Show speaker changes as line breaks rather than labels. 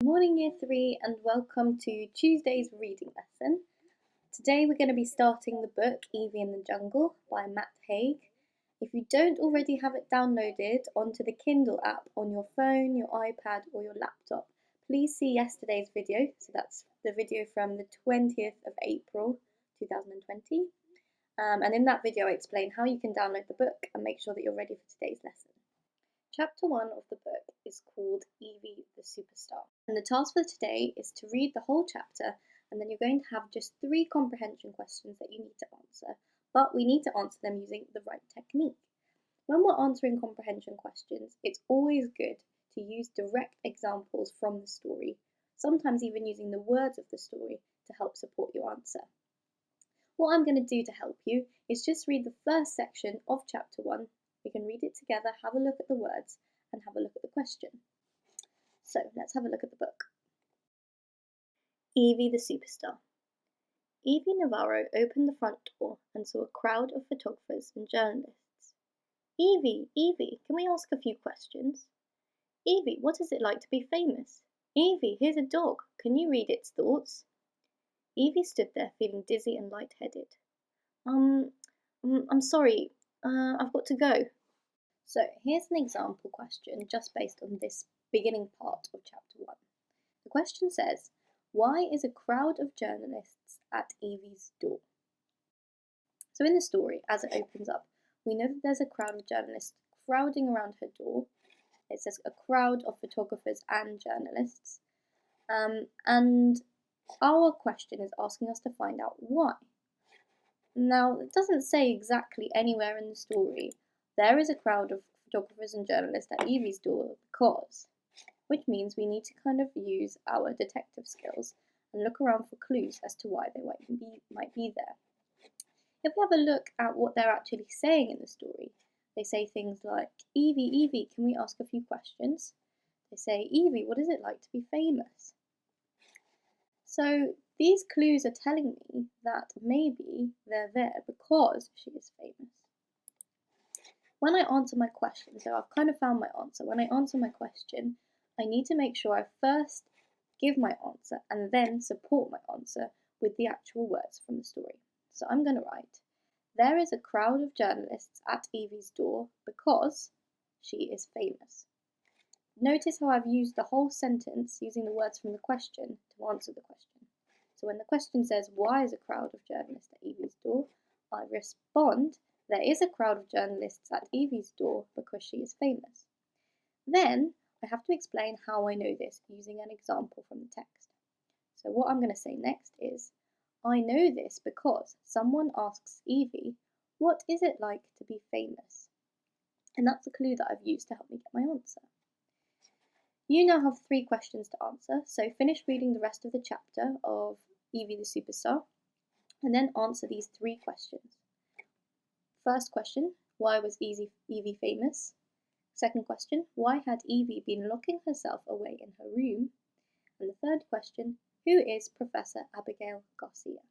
Good morning, Year 3, and welcome to Tuesday's reading lesson. Today we're going to be starting the book Evie in the Jungle by Matt Haig. If you don't already have it downloaded onto the Kindle app on your phone, your iPad, or your laptop, please see yesterday's video. So that's the video from the 20th of April 2020. And in that video I explain how you can download the book and make sure that you're ready for today's lesson. Chapter 1 of the book is called Evie the Superstar. And the task for today is to read the whole chapter, and then you're going to have just 3 comprehension questions that you need to answer, but we need to answer them using the right technique. When we're answering comprehension questions, it's always good to use direct examples from the story, sometimes even using the words of the story to help support your answer. What I'm going to do to help you is just read the first section of chapter 1. We can read it together, have a look at the words, and have a look at the question. So let's have a look at the book. Evie the Superstar. Evie Navarro opened the front door and saw a crowd of photographers and journalists. Evie, can we ask a few questions? Evie, what is it like to be famous? Evie, here's a dog. Can you read its thoughts? Evie stood there feeling dizzy and lightheaded. I'm sorry, I've got to go. So here's an example question just based on this beginning part of chapter 1. The question says, why is a crowd of journalists at Evie's door? So in the story, as it opens up, we know that there's a crowd of journalists crowding around her door. It says a crowd of photographers and journalists. And our question is asking us to find out why. Now, it doesn't say exactly anywhere in the story there is a crowd of photographers and journalists at Evie's door because, which means we need to kind of use our detective skills and look around for clues as to why they might be there. If we have a look at what they're actually saying in the story, they say things like, Evie, can we ask a few questions? They say, Evie, what is it like to be famous? So these clues are telling me that maybe they're there because she is famous. When I answer my question, so I've kind of found my answer. When I answer my question, I need to make sure I first give my answer and then support my answer with the actual words from the story. So I'm going to write, there is a crowd of journalists at Evie's door because she is famous. Notice how I've used the whole sentence using the words from the question to answer the question. So when the question says, why is a crowd of journalists at Evie's door? I respond, there is a crowd of journalists at Evie's door because she is famous. Then I have to explain how I know this using an example from the text. So what I'm going to say next is, I know this because someone asks Evie, what is it like to be famous? And that's a clue that I've used to help me get my answer. You now have 3 questions to answer, so finish reading the rest of the chapter of Evie the Superstar and then answer these 3 questions. First question, why was Evie famous? Second question, why had Evie been locking herself away in her room? And the third question, who is Professor Abigail Garcia?